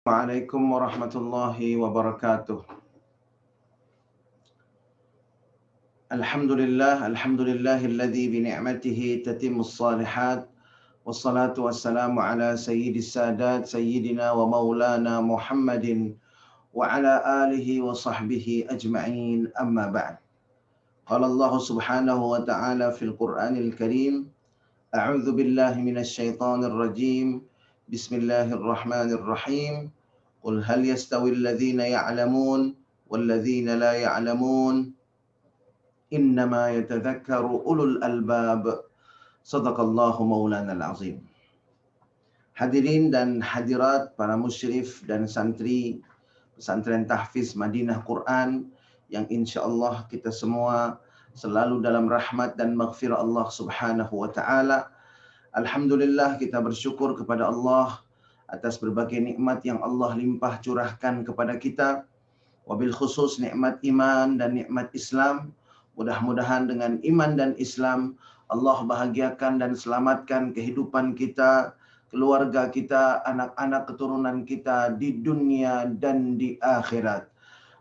Assalamualaikum warahmatullahi wabarakatuh. Alhamdulillahilladzi bi ni'matihi tatimmus shalihat. Wassalatu wassalamu ala sayyidis sadat sayyidina wa maulana Muhammadin wa ala alihi wa sahbihi ajma'in, amma ba'd. Qala Allah subhanahu wa ta'ala fil Qur'anil Karim, a'udzu billahi minasy syaithanir rajim. Bismillahirrahmanirrahim. Qul hal yastawil ladzina ya'lamun wal ladzina la ya'lamun innama yatadzakkaru ulul albab. Sadaqallahu maulana al-azim. Hadirin dan hadirat para musyrif dan santri pesantren tahfiz Madinah Quran yang insyaallah kita semua selalu dalam rahmat dan maghfirah Allah Subhanahu wa taala. Alhamdulillah, kita bersyukur kepada Allah atas berbagai nikmat yang Allah limpah curahkan kepada kita. Wabil khusus nikmat iman dan nikmat Islam. Mudah-mudahan dengan iman dan Islam Allah bahagiakan dan selamatkan kehidupan kita, keluarga kita, anak-anak keturunan kita di dunia dan di akhirat.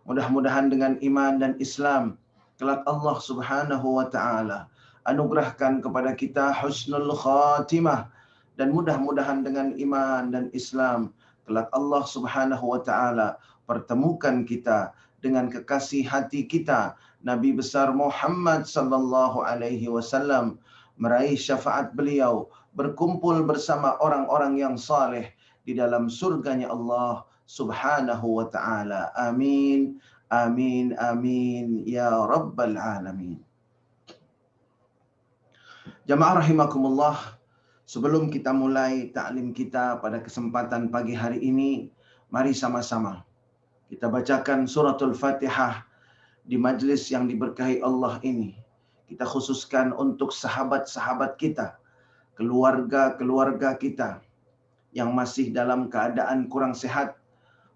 Mudah-mudahan dengan iman dan Islam kelak Allah Subhanahu wa taala anugerahkan kepada kita husnul khatimah, dan mudah-mudahan dengan iman dan Islam kelak Allah Subhanahu wa taala pertemukan kita dengan kekasih hati kita Nabi besar Muhammad sallallahu alaihi wasallam, meraih syafaat beliau, berkumpul bersama orang-orang yang saleh di dalam surganya Allah Subhanahu wa taala. Amin. Amin amin ya rabbal alamin. Jamaah rahimakumullah, sebelum kita mulai ta'lim kita pada kesempatan pagi hari ini, mari sama-sama kita bacakan suratul Fatihah di majlis yang diberkahi Allah ini. Kita khususkan untuk sahabat-sahabat kita, keluarga-keluarga kita yang masih dalam keadaan kurang sehat.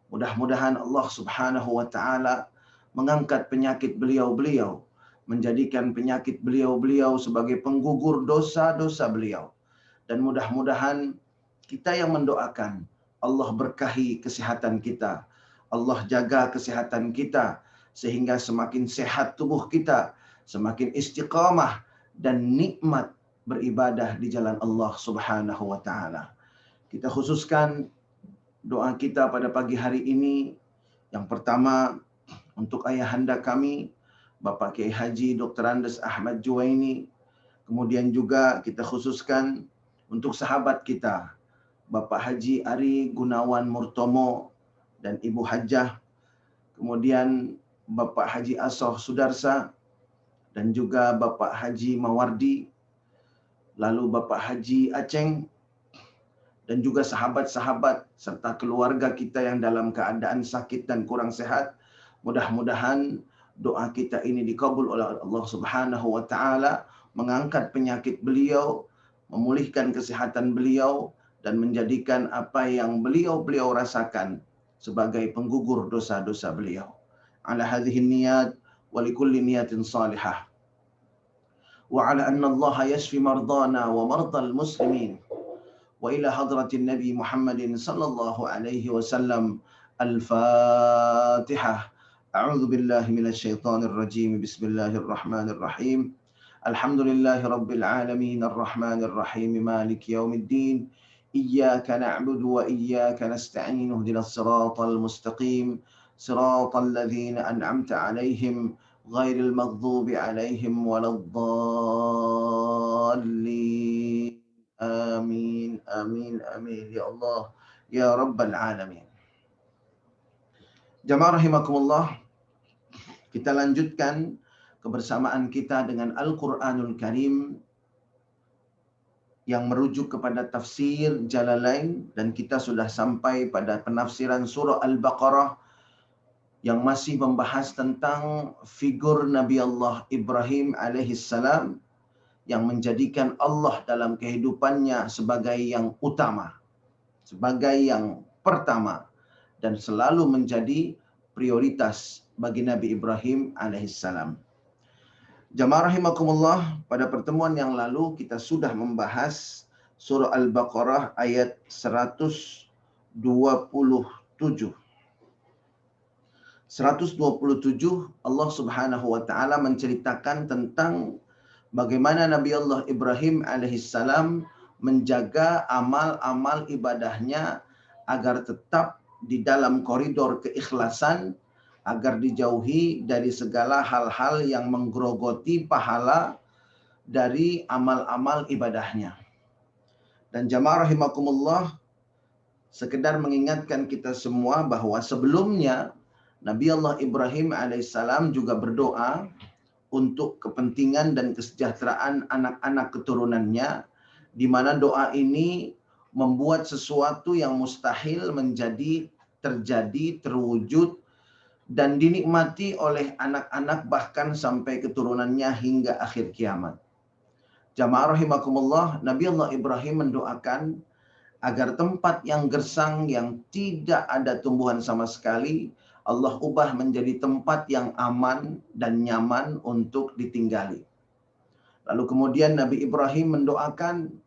Mudah-mudahan Allah Subhanahu wa taala mengangkat penyakit beliau-beliau, menjadikan penyakit beliau-beliau sebagai penggugur dosa-dosa beliau. Dan mudah-mudahan kita yang mendoakan, Allah berkahi kesehatan kita, Allah jaga kesehatan kita, sehingga semakin sehat tubuh kita, semakin istiqamah dan nikmat beribadah di jalan Allah Subhanahu wa taala. Kita khususkan doa kita pada pagi hari ini. Yang pertama untuk ayahanda kami, Bapak Kiai Haji Dr. Andes Ahmad Juwaini. Kemudian juga kita khususkan untuk sahabat kita, Bapak Haji Ari Gunawan Murtomo dan Ibu Hajjah. Kemudian Bapak Haji Asoh Sudarsa dan juga Bapak Haji Mawardi. Lalu Bapak Haji Aceng dan juga sahabat-sahabat serta keluarga kita yang dalam keadaan sakit dan kurang sehat. Mudah-mudahan doa kita ini dikabul oleh Allah Subhanahu wa taala, mengangkat penyakit beliau, memulihkan kesehatan beliau, dan menjadikan apa yang beliau rasakan sebagai penggugur dosa-dosa beliau. Ala hadhihi niyat wa likulli niyatin salihah. Wa ala anna Allah yashfi mardana wa mardal muslimin. Wa ila hadratin Nabi Muhammadin sallallahu alaihi wasallam. Al-Fatihah. A'udzu billahi minasy syaithanir rajim. Bismillahirrahmanirrahim. Alhamdulillahi rabbil alamin arrahmanir rahim maliki yaumiddin. Iyyaka na'budu wa iyyaka nasta'in. Ihdinas siratal mustaqim. Siratal ladzina an'amta 'alaihim ghairil maghdubi 'alaihim waladdallin. Amin amin amin ya Allah ya rabbal alamin. Jamaah rahimakumullah, kita lanjutkan kebersamaan kita dengan Al-Qur'anul Karim yang merujuk kepada tafsir Jalalain, dan kita sudah sampai pada penafsiran surah Al-Baqarah yang masih membahas tentang figur Nabi Allah Ibrahim alaihissalam yang menjadikan Allah dalam kehidupannya sebagai yang utama, sebagai yang pertama, dan selalu menjadi prioritas bagi Nabi Ibrahim alaihissalam. Jamaah rahimakumullah, pada pertemuan yang lalu kita sudah membahas surah Al-Baqarah ayat 123 Allah Subhanahu wa taala menceritakan tentang bagaimana Nabi Allah Ibrahim alaihissalam menjaga amal-amal ibadahnya agar tetap di dalam koridor keikhlasan, agar dijauhi dari segala hal-hal yang menggerogoti pahala dari amal-amal ibadahnya. Dan jamaah rahimakumullah, sekedar mengingatkan kita semua bahwa sebelumnya Nabi Allah Ibrahim alaihissalam juga berdoa untuk kepentingan dan kesejahteraan anak-anak keturunannya, di mana doa ini membuat sesuatu yang mustahil menjadi terjadi, terwujud, dan dinikmati oleh anak-anak bahkan sampai keturunannya hingga akhir kiamat. Jamaah rahimakumullah, Nabi Allah Ibrahim mendoakan agar tempat yang gersang, yang tidak ada tumbuhan sama sekali, Allah ubah menjadi tempat yang aman dan nyaman untuk ditinggali. Lalu kemudian Nabi Ibrahim mendoakan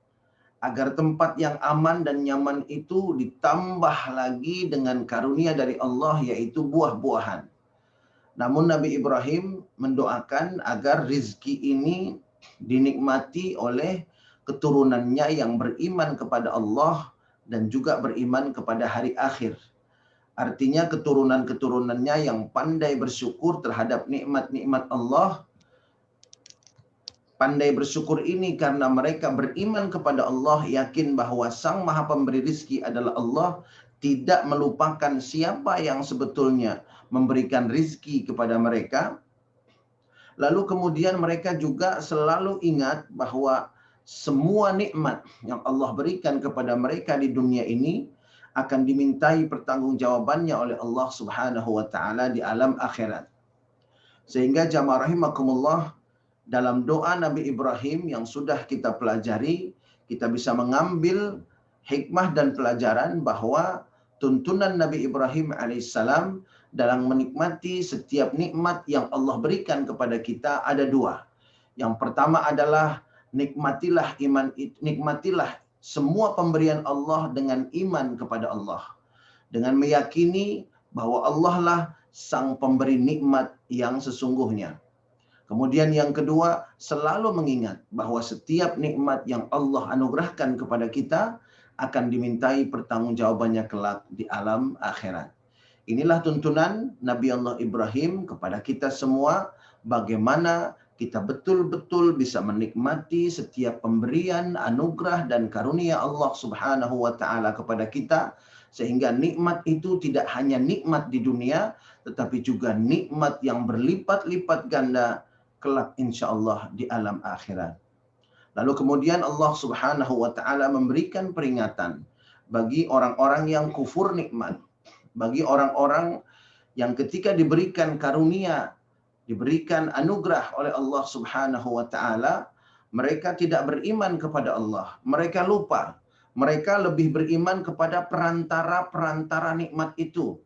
agar tempat yang aman dan nyaman itu ditambah lagi dengan karunia dari Allah, yaitu buah-buahan. Namun Nabi Ibrahim mendoakan agar rizki ini dinikmati oleh keturunannya yang beriman kepada Allah dan juga beriman kepada hari akhir. Artinya keturunan-keturunannya yang pandai bersyukur terhadap nikmat-nikmat Allah. Pandai bersyukur ini karena mereka beriman kepada Allah, yakin bahwa Sang Maha Pemberi rizki adalah Allah, tidak melupakan siapa yang sebetulnya memberikan rizki kepada mereka. Lalu kemudian mereka juga selalu ingat bahwa semua nikmat yang Allah berikan kepada mereka di dunia ini akan dimintai pertanggungjawabannya oleh Allah Subhanahu wa taala di alam akhirat. Sehingga jamaah rahimakumullah, dalam doa Nabi Ibrahim yang sudah kita pelajari, kita bisa mengambil hikmah dan pelajaran bahwa tuntunan Nabi Ibrahim alaihissalam dalam menikmati setiap nikmat yang Allah berikan kepada kita ada dua. Yang pertama adalah nikmatilah semua pemberian Allah dengan iman kepada Allah, dengan meyakini bahwa Allah lah sang pemberi nikmat yang sesungguhnya. Kemudian yang kedua, selalu mengingat bahwa setiap nikmat yang Allah anugerahkan kepada kita akan dimintai pertanggungjawabannya kelak di alam akhirat. Inilah tuntunan Nabi Allah Ibrahim kepada kita semua, bagaimana kita betul-betul bisa menikmati setiap pemberian, anugerah, dan karunia Allah Subhanahu wa taala kepada kita, sehingga nikmat itu tidak hanya nikmat di dunia, tetapi juga nikmat yang berlipat-lipat ganda kelak insya Allah di alam akhirat. Lalu kemudian Allah Subhanahu wa taala memberikan peringatan bagi orang-orang yang kufur nikmat, bagi orang-orang yang ketika diberikan karunia, diberikan anugerah oleh Allah Subhanahu wa taala, mereka tidak beriman kepada Allah. Mereka lupa. Mereka lebih beriman kepada perantara-perantara nikmat itu.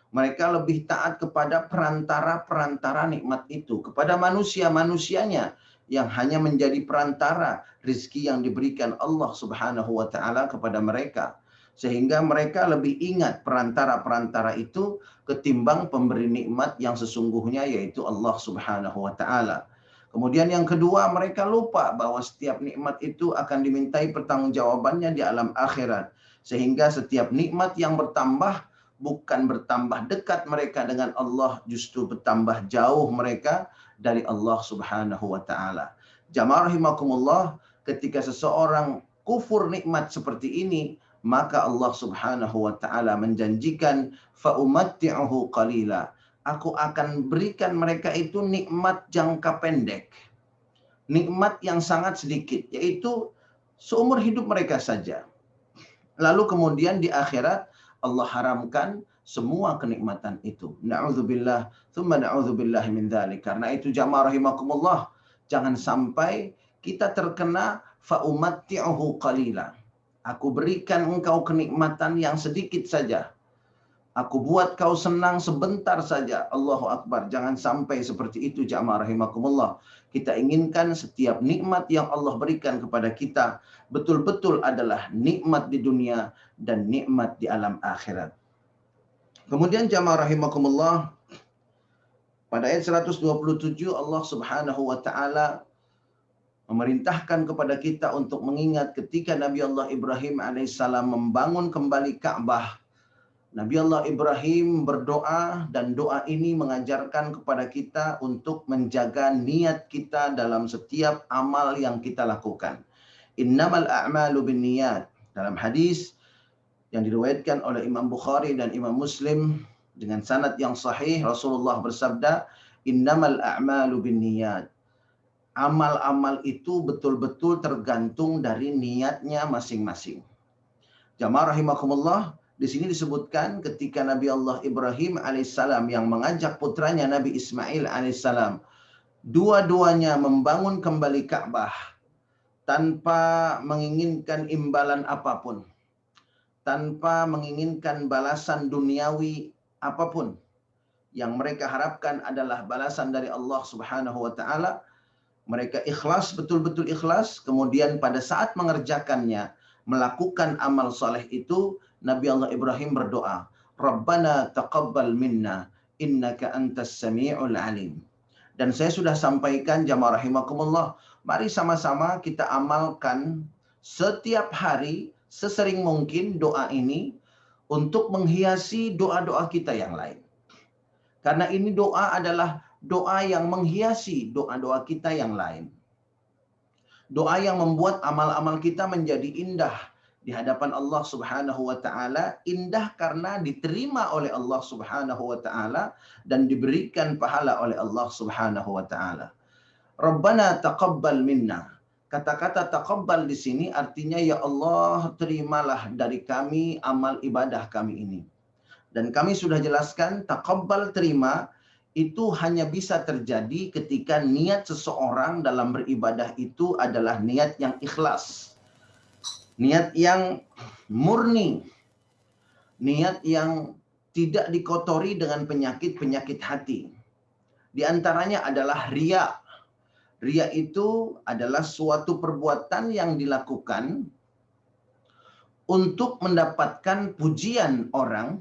Mereka lebih taat kepada perantara-perantara nikmat itu, kepada manusia-manusianya yang hanya menjadi perantara rizki yang diberikan Allah Subhanahu wa taala kepada mereka. Sehingga mereka lebih ingat perantara-perantara itu ketimbang pemberi nikmat yang sesungguhnya, yaitu Allah Subhanahu wa taala. Kemudian yang kedua, mereka lupa bahwa setiap nikmat itu akan dimintai pertanggungjawabannya di alam akhirat. Sehingga setiap nikmat yang bertambah bukan bertambah dekat mereka dengan Allah, justru bertambah jauh mereka dari Allah Subhanahu wa taala. Jamaah rahimakumullah, ketika seseorang kufur nikmat seperti ini, maka Allah Subhanahu wa taala menjanjikan fa'umatti'uhu qalila. Aku akan berikan mereka itu nikmat jangka pendek. Nikmat yang sangat sedikit, yaitu seumur hidup mereka saja. Lalu kemudian di akhirat Allah haramkan semua kenikmatan itu. Na'udzubillah, thumma na'udzubillah min dzalik. Karena itu jamaah rahimakumullah, jangan sampai kita terkena fa'umatti'uhu qalila. Aku berikan engkau kenikmatan yang sedikit saja. Aku buat kau senang sebentar saja. Allahu Akbar. Jangan sampai seperti itu jamaah rahimakumullah. Kita inginkan setiap nikmat yang Allah berikan kepada kita betul-betul adalah nikmat di dunia dan nikmat di alam akhirat. Kemudian jamaah rahimakumullah, pada ayat 127 Allah Subhanahu wa taala memerintahkan kepada kita untuk mengingat ketika Nabi Allah Ibrahim alaihissalam membangun kembali Ka'bah. Nabi Allah Ibrahim berdoa dan doa ini mengajarkan kepada kita untuk menjaga niat kita dalam setiap amal yang kita lakukan. Innamal a'malu binniyat. Dalam hadis yang diriwayatkan oleh Imam Bukhari dan Imam Muslim dengan sanad yang sahih, Rasulullah bersabda, "Innamal a'malu binniyat." Amal-amal itu betul-betul tergantung dari niatnya masing-masing. Jamaah rahimakumullah, di sini disebutkan ketika Nabi Allah Ibrahim alaihissalam yang mengajak putranya Nabi Ismail alaihissalam, dua-duanya membangun kembali Ka'bah tanpa menginginkan imbalan apapun, tanpa menginginkan balasan duniawi apapun. Yang mereka harapkan adalah balasan dari Allah Subhanahu wa taala. Mereka ikhlas, betul-betul ikhlas. Kemudian pada saat mengerjakannya, melakukan amal soleh itu, Nabi Allah Ibrahim berdoa, Rabbana taqabbal minna, innaka antas sami'ul alim. Dan saya sudah sampaikan jamaah rahimakumullah, mari sama-sama kita amalkan setiap hari, sesering mungkin doa ini, untuk menghiasi doa-doa kita yang lain. Karena ini doa adalah doa yang menghiasi doa-doa kita yang lain. Doa yang membuat amal-amal kita menjadi indah di hadapan Allah Subhanahu wa taala, indah karena diterima oleh Allah Subhanahu wa taala dan diberikan pahala oleh Allah Subhanahu wa taala. Rabbana taqabbal minna. Kata-kata taqabbal di sini artinya ya Allah, terimalah dari kami amal ibadah kami ini. Dan kami sudah jelaskan taqabbal, terima, itu hanya bisa terjadi ketika niat seseorang dalam beribadah itu adalah niat yang ikhlas. Niat yang murni. Niat yang tidak dikotori dengan penyakit-penyakit hati. Di antaranya adalah riya. Riya itu adalah suatu perbuatan yang dilakukan untuk mendapatkan pujian orang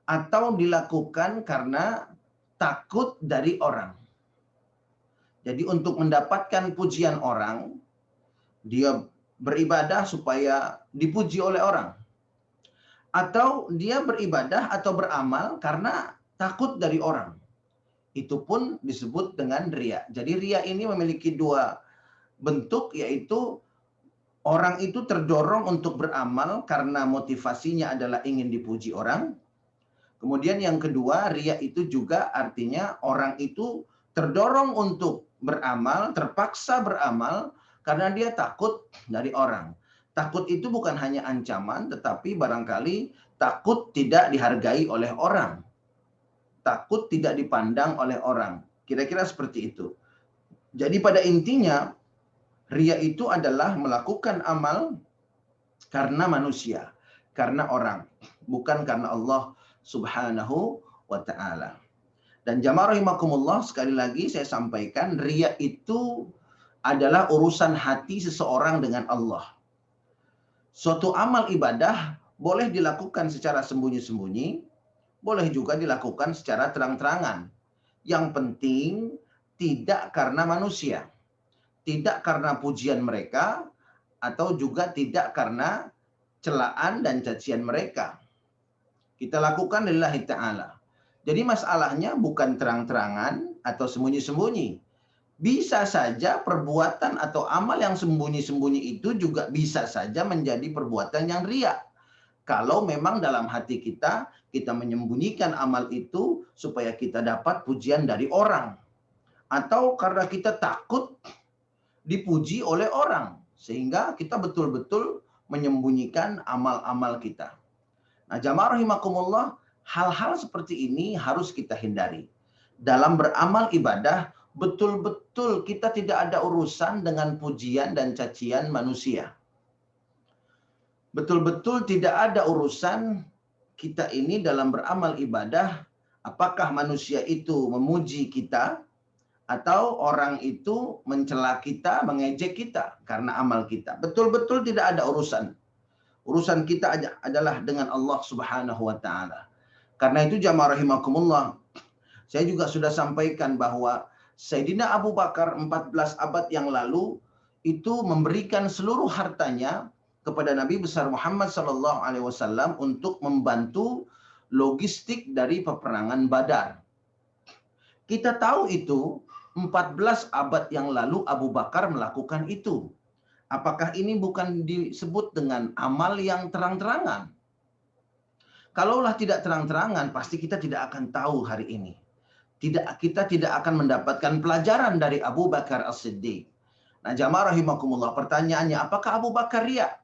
atau dilakukan karena takut dari orang. Jadi untuk mendapatkan pujian orang, dia beribadah supaya dipuji oleh orang. Atau dia beribadah atau beramal karena takut dari orang. Itu pun disebut dengan riya. Jadi riya ini memiliki dua bentuk, yaitu orang itu terdorong untuk beramal karena motivasinya adalah ingin dipuji orang. Kemudian yang kedua, riya itu juga artinya orang itu terdorong untuk beramal, terpaksa beramal karena dia takut dari orang. Takut itu bukan hanya ancaman, tetapi barangkali takut tidak dihargai oleh orang. Takut tidak dipandang oleh orang. Kira-kira seperti itu. Jadi pada intinya, riya itu adalah melakukan amal karena manusia, karena orang, bukan karena Allah Subhanahu wa ta'ala. Dan jamaah rahimakumullah, sekali lagi saya sampaikan, riya itu adalah urusan hati seseorang dengan Allah. Suatu amal ibadah boleh dilakukan secara sembunyi-sembunyi, boleh juga dilakukan secara terang-terangan. Yang penting tidak karena manusia, tidak karena pujian mereka, atau juga tidak karena celaan dan cacian mereka. Kita lakukan lillahi ta'ala. Jadi masalahnya bukan terang-terangan atau sembunyi-sembunyi. Bisa saja perbuatan atau amal yang sembunyi-sembunyi itu juga bisa saja menjadi perbuatan yang riya. Kalau memang dalam hati kita, kita menyembunyikan amal itu supaya kita dapat pujian dari orang. Atau karena kita takut dipuji oleh orang. Sehingga kita betul-betul menyembunyikan amal-amal kita. Nah, jamaah rahimakumullah, hal-hal seperti ini harus kita hindari. Dalam beramal ibadah, betul-betul kita tidak ada urusan dengan pujian dan cacian manusia. Betul-betul tidak ada urusan kita ini dalam beramal ibadah, apakah manusia itu memuji kita, atau orang itu mencela kita, mengejek kita karena amal kita. Betul-betul tidak ada urusan. Urusan kita adalah dengan Allah Subhanahu wa ta'ala. Karena itu jamaah rahimakumullah, saya juga sudah sampaikan bahwa Sayyidina Abu Bakar 14 abad yang lalu itu memberikan seluruh hartanya kepada Nabi besar Muhammad SAW untuk membantu logistik dari peperangan Badar. Kita tahu itu 14 abad yang lalu Abu Bakar melakukan itu. Apakah ini bukan disebut dengan amal yang terang-terangan? Kalaulah tidak terang-terangan, pasti kita tidak akan tahu hari ini. Kita tidak akan mendapatkan pelajaran dari Abu Bakar As-Siddiq. Nah, jamaah rahimakumullah, pertanyaannya, apakah Abu Bakar riya?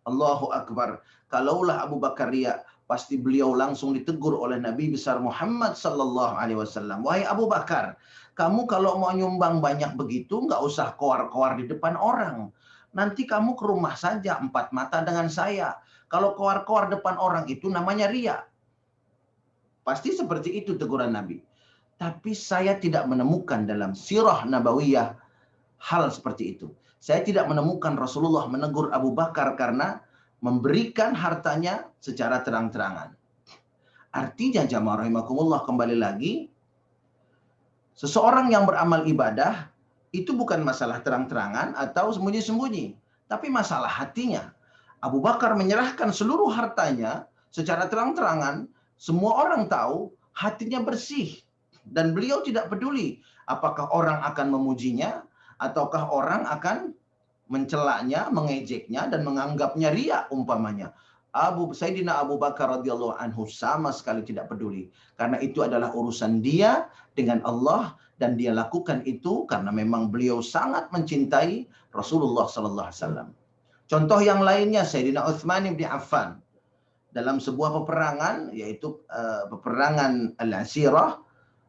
Allahu Akbar. Kalaulah Abu Bakar riya, pasti beliau langsung ditegur oleh Nabi besar Muhammad sallallahu alaihi wasallam. Wahai Abu Bakar, kamu kalau mau nyumbang banyak begitu, nggak usah koar-koar di depan orang. Nanti kamu ke rumah saja, 4 mata dengan saya. Kalau koar-koar depan orang itu namanya riya. Pasti seperti itu teguran Nabi. Tapi saya tidak menemukan dalam sirah nabawiyah hal seperti itu. Saya tidak menemukan Rasulullah menegur Abu Bakar karena memberikan hartanya secara terang-terangan. Artinya jamaah rahimakumullah, kembali lagi, seseorang yang beramal ibadah itu bukan masalah terang-terangan atau sembunyi-sembunyi, tapi masalah hatinya. Abu Bakar menyerahkan seluruh hartanya secara terang-terangan, semua orang tahu, hatinya bersih. Dan beliau tidak peduli apakah orang akan memujinya, ataukah orang akan mencelaknya, mengejeknya, dan menganggapnya riya umpamanya. Sayyidina Abu Bakar radhiyallahu anhu sama sekali tidak peduli. Karena itu adalah urusan dia dengan Allah, dan dia lakukan itu karena memang beliau sangat mencintai Rasulullah sallallahu alaihi wasallam. Contoh yang lainnya, Sayyidina Utsman bin Affan. Dalam sebuah peperangan, yaitu peperangan Al-Asirah,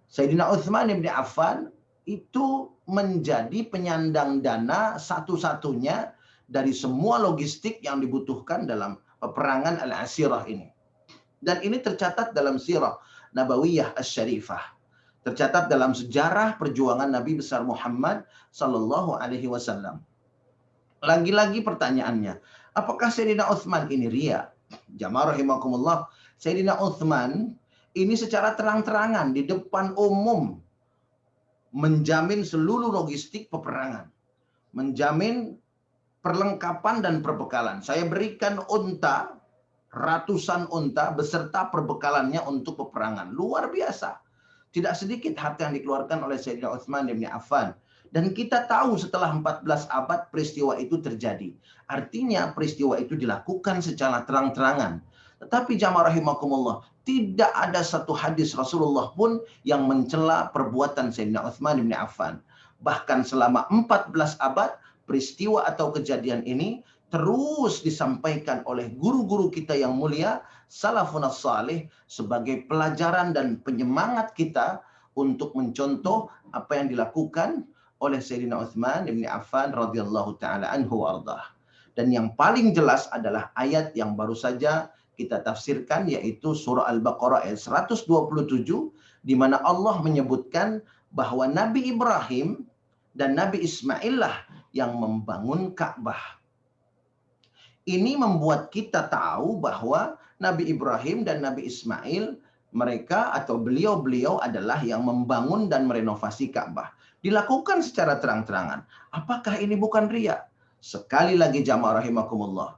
Sayyidina Utsman bin Affan itu menjadi penyandang dana satu-satunya dari semua logistik yang dibutuhkan dalam peperangan Al-Asirah ini. Dan ini tercatat dalam sirah Nabawiyah Asy-Syarifah. Tercatat dalam sejarah perjuangan Nabi besar Muhammad sallallahu alaihi wasallam. Lagi-lagi pertanyaannya, apakah Sayyidina Utsman ini riya? Jamaah rahimakumullah, Sayyidina Utsman ini secara terang-terangan di depan umum menjamin seluruh logistik peperangan, menjamin perlengkapan dan perbekalan. Saya berikan unta, ratusan unta beserta perbekalannya untuk peperangan. Luar biasa. Tidak sedikit harta yang dikeluarkan oleh Sayyidina Utsman bin Affan. Dan kita tahu setelah 14 abad peristiwa itu terjadi. Artinya peristiwa itu dilakukan secara terang-terangan. Tetapi jamaah rahimakumullah, tidak ada satu hadis Rasulullah pun yang mencela perbuatan Sayyidina Utsman bin Affan. Bahkan selama 14 abad, peristiwa atau kejadian ini terus disampaikan oleh guru-guru kita yang mulia, salafun salih, sebagai pelajaran dan penyemangat kita untuk mencontoh apa yang dilakukan oleh Sayyidina Utsman bin Affan radhiyallahu taala anhu wardah. Dan yang paling jelas adalah ayat yang baru saja kita tafsirkan, yaitu surah Al-Baqarah ayat 127, di mana Allah menyebutkan bahwa Nabi Ibrahim dan Nabi Ismail lah yang membangun Ka'bah. Ini membuat kita tahu bahwa Nabi Ibrahim dan Nabi Ismail, mereka atau beliau-beliau adalah yang membangun dan merenovasi Ka'bah. Dilakukan secara terang-terangan. Apakah ini bukan riya? Sekali lagi jamaah rahimakumullah,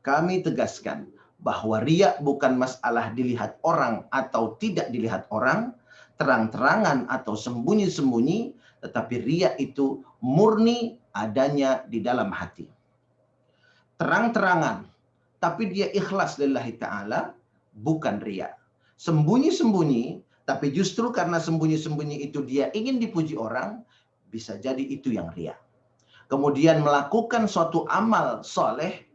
kami tegaskan bahwa riya bukan masalah dilihat orang atau tidak dilihat orang, terang-terangan atau sembunyi-sembunyi, tetapi riya itu murni adanya di dalam hati. Terang-terangan, tapi dia ikhlas lillahi ta'ala, bukan riya. Sembunyi-sembunyi, tapi justru karena sembunyi-sembunyi itu dia ingin dipuji orang, bisa jadi itu yang riya. Kemudian melakukan suatu amal soleh,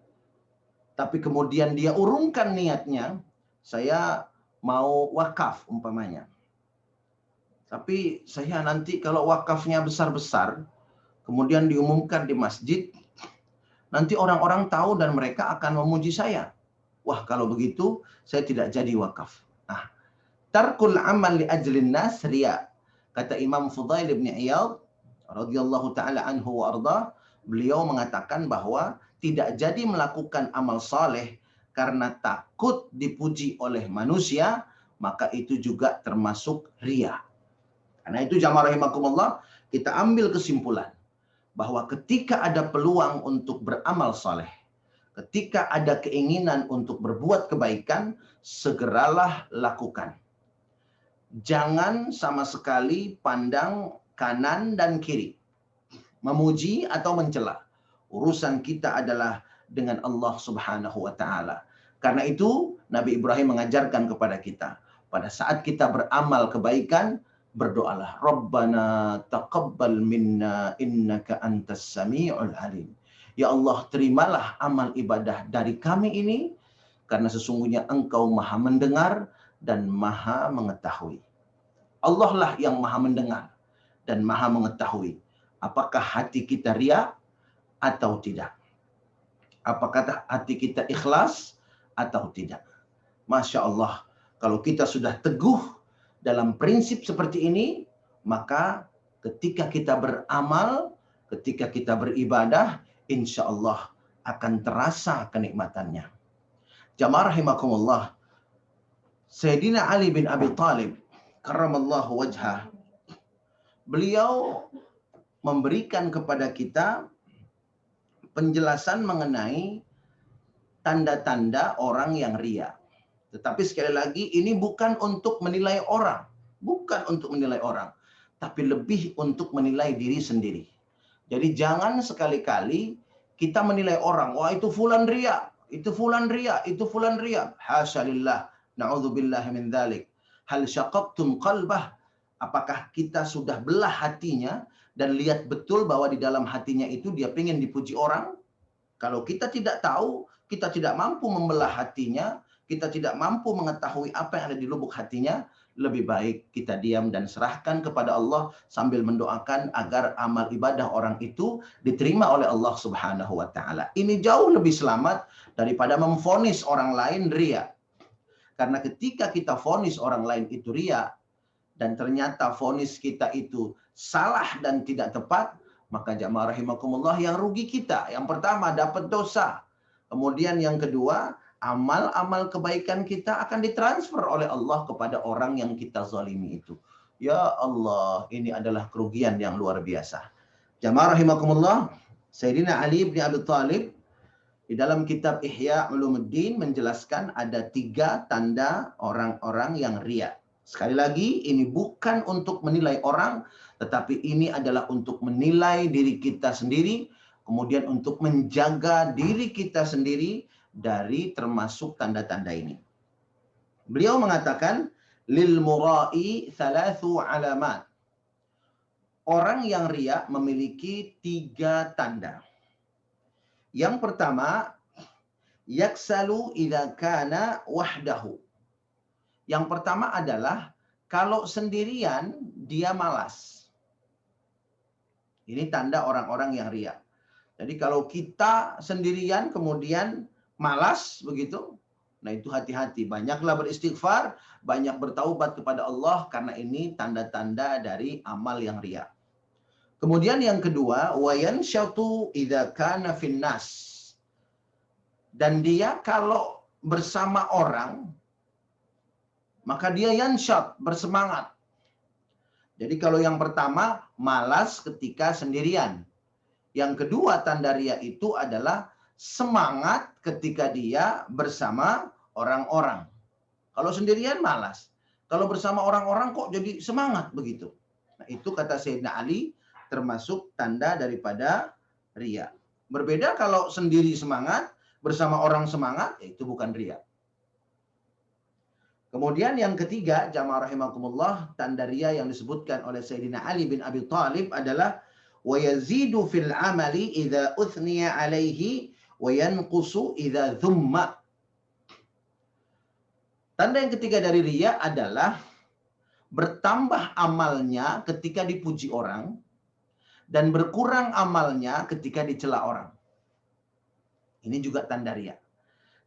tapi kemudian dia urungkan niatnya, saya mau wakaf umpamanya. Tapi saya nanti kalau wakafnya besar-besar, kemudian diumumkan di masjid, nanti orang-orang tahu dan mereka akan memuji saya. Wah, kalau begitu saya tidak jadi wakaf. Nah, tarkul amal li ajlin nas riya. Kata Imam Fudail bin Iyad radhiyallahu taala anhu wa arda, beliau mengatakan bahwa tidak jadi melakukan amal saleh karena takut dipuji oleh manusia, maka itu juga termasuk riya. Karena itu jamaah rahimakumullah, kita ambil kesimpulan bahwa ketika ada peluang untuk beramal saleh, ketika ada keinginan untuk berbuat kebaikan, segeralah lakukan. Jangan sama sekali pandang kanan dan kiri, memuji atau mencela. Urusan kita adalah dengan Allah Subhanahu wa taala. Karena itu Nabi Ibrahim mengajarkan kepada kita, pada saat kita beramal kebaikan, berdoalah, Rabbana taqabbal minna innaka antas sami'ul alim. Ya Allah, terimalah amal ibadah dari kami ini, karena sesungguhnya Engkau Maha mendengar dan Maha mengetahui. Allah lah yang Maha mendengar dan Maha mengetahui. Apakah hati kita riya atau tidak? Apakah hati kita ikhlas atau tidak? Masya Allah, kalau kita sudah teguh dalam prinsip seperti ini, maka ketika kita beramal, ketika kita beribadah, insya Allah akan terasa kenikmatannya. Jamaah rahimakumullah, Sayyidina Ali bin Abi Thalib karramallahu wajhah, beliau memberikan kepada kita penjelasan mengenai tanda-tanda orang yang riya. Tetapi sekali lagi, ini bukan untuk menilai orang. Bukan untuk menilai orang. Tapi lebih untuk menilai diri sendiri. Jadi jangan sekali-kali kita menilai orang. Wah, itu fulan riya. Itu fulan riya. Itu fulan riya. Hasya lillah. Na'udzubillah min dzalik. Hal syaqaqtum qalbah. Apakah kita sudah belah hatinya dan lihat betul bahwa di dalam hatinya itu dia pengen dipuji orang? Kalau kita tidak tahu, kita tidak mampu membelah hatinya, kita tidak mampu mengetahui apa yang ada di lubuk hatinya, lebih baik kita diam dan serahkan kepada Allah sambil mendoakan agar amal ibadah orang itu diterima oleh Allah Subhanahu wa taala. Ini jauh lebih selamat daripada memvonis orang lain riya. Karena ketika kita vonis orang lain itu riya dan ternyata vonis kita itu salah dan tidak tepat, maka jamaah rahimakumullah, yang rugi kita. Yang pertama dapat dosa. Kemudian yang kedua, amal-amal kebaikan kita akan ditransfer oleh Allah kepada orang yang kita zalimi itu. Ya Allah, ini adalah kerugian yang luar biasa. Jamaah rahimakumullah, Sayyidina Ali bin Abi Thalib di dalam kitab Ihya Ulumuddin menjelaskan ada 3 tanda orang-orang yang riya. Sekali lagi, ini bukan untuk menilai orang, tetapi ini adalah untuk menilai diri kita sendiri, kemudian untuk menjaga diri kita sendiri dari termasuk tanda-tanda ini. Beliau mengatakan, lil mura'i thalathu alamat. Orang yang riya memiliki 3 tanda. Yang pertama, yaksalu idza kana wahdahu. Yang pertama adalah kalau sendirian dia malas. Ini tanda orang-orang yang riya. Jadi kalau kita sendirian kemudian malas begitu, nah itu hati-hati. Banyaklah beristighfar, banyak bertaubat kepada Allah, karena ini tanda-tanda dari amal yang riya. Kemudian yang kedua, wayansyatu idza kana finnas. Dan dia kalau bersama orang, maka dia yansyat, bersemangat. Jadi kalau yang pertama, malas ketika sendirian. Yang kedua tanda riya itu adalah semangat ketika dia bersama orang-orang. Kalau sendirian malas. Kalau bersama orang-orang kok jadi semangat begitu. Nah, itu kata Sayyidina Ali termasuk tanda daripada riya. Berbeda kalau sendiri semangat, bersama orang semangat, itu bukan riya. Kemudian yang ketiga, jamaah rahimakumullah, tanda riya yang disebutkan oleh Sayyidina Ali bin Abi Thalib adalah wa yazidu fil amali idza uthniya alaihi wa yanqusu idza dhumma. Tanda yang ketiga dari riya adalah bertambah amalnya ketika dipuji orang dan berkurang amalnya ketika dicela orang. Ini juga tanda riya.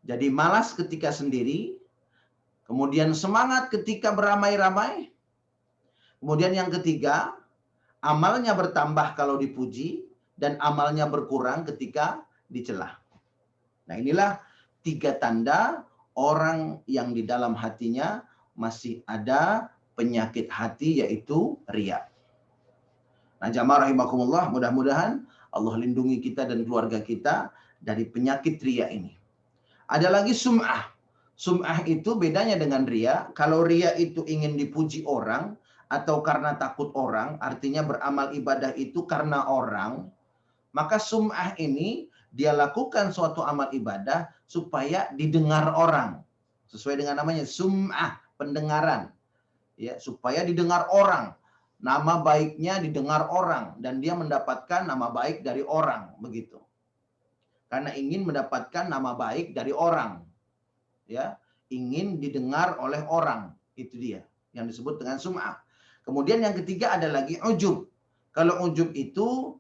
Jadi malas ketika sendiri, kemudian semangat ketika beramai-ramai. Kemudian yang ketiga, amalnya bertambah kalau dipuji dan amalnya berkurang ketika dicela. Nah, inilah 3 tanda orang yang di dalam hatinya masih ada penyakit hati yaitu riya. Nah, jamaah rahimakumullah, mudah-mudahan Allah lindungi kita dan keluarga kita dari penyakit riya ini. Ada lagi sum'ah. Sum'ah itu bedanya dengan riya. Kalau riya itu ingin dipuji orang atau karena takut orang, artinya beramal ibadah itu karena orang, maka sum'ah ini dia lakukan suatu amal ibadah supaya didengar orang. Sesuai dengan namanya sum'ah, pendengaran. Ya, supaya didengar orang. Nama baiknya didengar orang dan dia mendapatkan nama baik dari orang, begitu. Karena ingin mendapatkan nama baik dari orang. Ya, ingin didengar oleh orang, itu dia yang disebut dengan sum'ah. Kemudian yang ketiga ada lagi ujub. Kalau ujub itu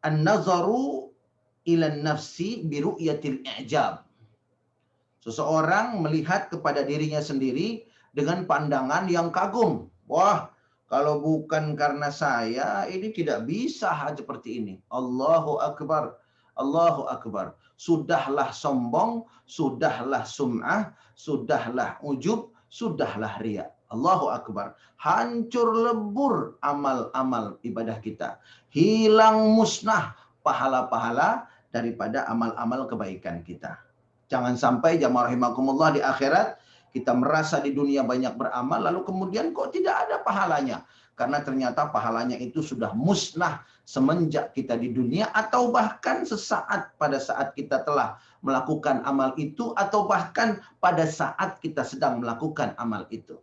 an-nazaru ila nafsi bi ru'yatil i'jab. Seseorang melihat kepada dirinya sendiri dengan pandangan yang kagum. Wah, kalau bukan karena saya, ini tidak bisa seperti ini. Allahu Akbar. Allahu Akbar. Sudahlah sombong, sudahlah sum'ah, sudahlah ujub, sudahlah riya. Allahu Akbar. Hancur lebur amal-amal ibadah kita. Hilang musnah pahala-pahala daripada amal-amal kebaikan kita. Jangan sampai jamaah rahimakumullah di akhirat kita merasa di dunia banyak beramal lalu kemudian kok tidak ada pahalanya. Karena ternyata pahalanya itu sudah musnah semenjak kita di dunia atau bahkan sesaat pada saat kita telah melakukan amal itu atau bahkan pada saat kita sedang melakukan amal itu.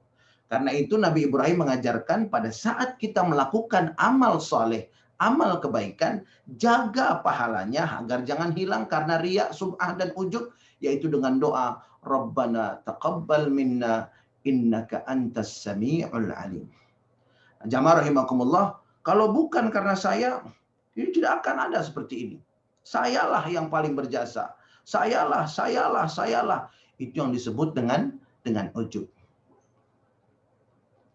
Karena itu Nabi Ibrahim mengajarkan pada saat kita melakukan amal soleh, amal kebaikan, jaga pahalanya agar jangan hilang karena riya, sum'ah dan ujub, yaitu dengan doa Rabbana taqabbal minna innaka antas sami'ul alim. Jamaah rahimakumullah, kalau bukan karena saya, ini tidak akan ada seperti ini. Sayalah yang paling berjasa. Sayalah. Itu yang disebut dengan ujub.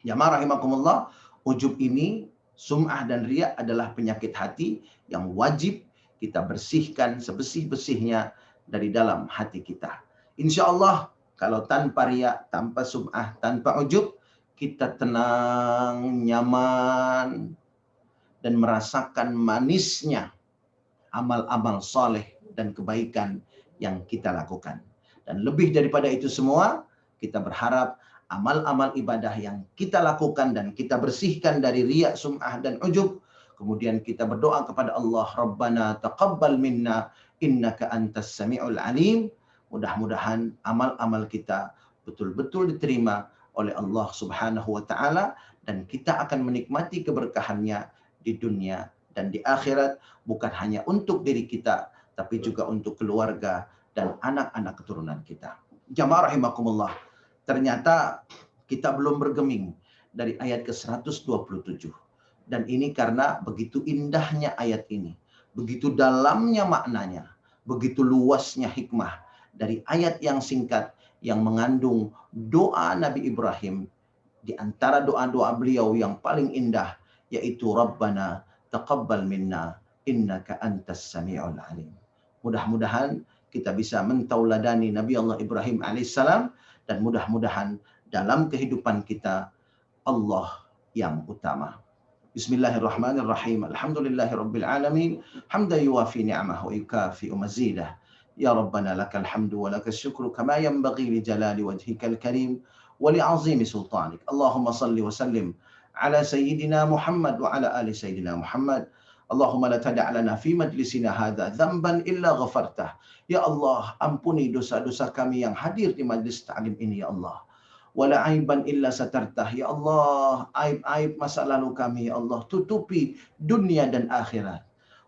Jamaah rahimakumullah, ujub ini, sum'ah dan riya adalah penyakit hati yang wajib kita bersihkan sebesih-besihnya dari dalam hati kita. Insya Allah, kalau tanpa riya, tanpa sum'ah, tanpa ujub, kita tenang, nyaman, dan merasakan manisnya amal-amal soleh dan kebaikan yang kita lakukan. Dan lebih daripada itu semua, kita berharap amal-amal ibadah yang kita lakukan dan kita bersihkan dari riya, sum'ah, dan ujub, kemudian kita berdoa kepada Allah, Rabbana taqabbal minna innaka antas sami'ul alim. Mudah-mudahan amal-amal kita betul-betul diterima oleh Allah Subhanahu wa taala dan kita akan menikmati keberkahannya di dunia dan di akhirat, bukan hanya untuk diri kita tapi juga untuk keluarga dan anak-anak keturunan kita. Jamaah rahimakumullah, ternyata kita belum bergeming dari ayat ke-127. Dan ini karena begitu indahnya ayat ini, begitu dalamnya maknanya, begitu luasnya hikmah dari ayat yang singkat yang mengandung doa Nabi Ibrahim di antara doa-doa beliau yang paling indah, yaitu Rabbana taqabbal minna innaka antas sami'ul alim. Mudah-mudahan kita bisa mentauladani Nabi Allah Ibrahim alaihissalam dan mudah-mudahan dalam kehidupan kita Allah yang utama. Bismillahirrahmanirrahim. Alhamdulillahirabbil alamin. Hamdan yuwafi ni'amahu wa yukafi mazidah. Ya Rabbana lakal hamdu wa lakal syukru kama yanbaghi li jalali wajhikal karim wa li azimi sultanik. Allahumma salli wa sallim ala sayyidina Muhammad wa ala ali sayyidina Muhammad. Allahumma la tada' lana fi majlisina hadha dhanban illa ghafartah. Ya Allah, ampuni dosa-dosa kami yang hadir di majlis ta'lim ini ya Allah. Wala aiban illa satartah. Ya Allah, aib-aib masa lalu kami ya Allah tutupi dunia dan akhirat.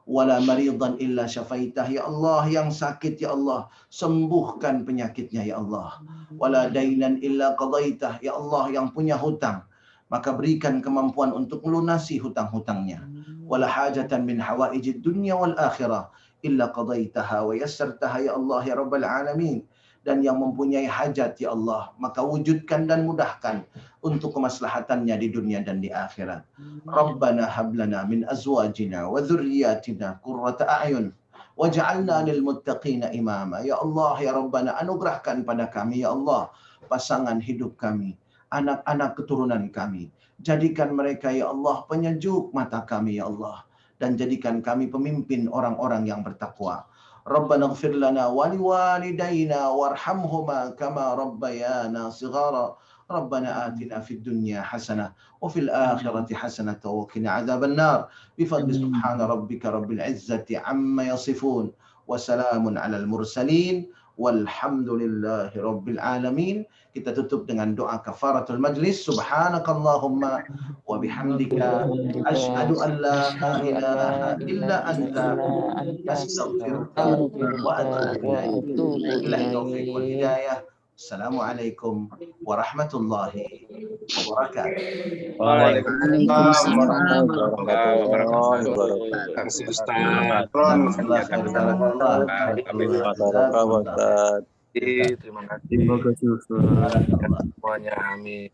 Wala maridan illa syafaitah. Ya Allah, yang sakit ya Allah sembuhkan penyakitnya ya Allah. Wala dainan illa qadaitah. Ya Allah, yang punya hutang maka berikan kemampuan untuk melunasi hutang-hutangnya. Wala hajatan min hawaijid dunya wal akhirah illa qadaitaha wa yassartaha ya Allah ya rabbal alamin. Dan yang mempunyai hajat ya Allah, maka wujudkan dan mudahkan untuk kemaslahatannya di dunia dan di akhirat. Rabbana hablana min azwajina wa dhurriyyatina qurrata a'yun waj'alna lil muttaqina imama. Ya Allah ya Rabbana, anugerahkan pada kami ya Allah pasangan hidup kami, anak-anak keturunan kami. Jadikan mereka ya Allah penyejuk mata kami ya Allah, dan jadikan kami pemimpin orang-orang yang bertakwa. Rabbana ighfir lana wa liwalidayna warhamhuma kama rabbayana shighara. Rabbana atina fid dunya hasanah wa fil akhirati hasanah wa qina adzaban nar. Bifadli subhana rabbika rabbil izzati amma yasifun. Wa salamun alal mursalin. Walhamdulillahi rabbil alamin. Kita tutup dengan doa kafaratul majlis. Subhanakallahumma wa bihamdika asyhadu an la ilaha illa anta astaghfiruka wa atubu ilaik. Billahi taufiq wal hidayah. Assalamualaikum warahmatullahi wabarakatuh. Waalaikumsalam warahmatullahi wabarakatuh. wabarakatuh. Terima kasih Ustaz. Jazakallah khair, barakallah. Terima kasih Terima kasih Ustaz. Barakallah. semuanya. Amin.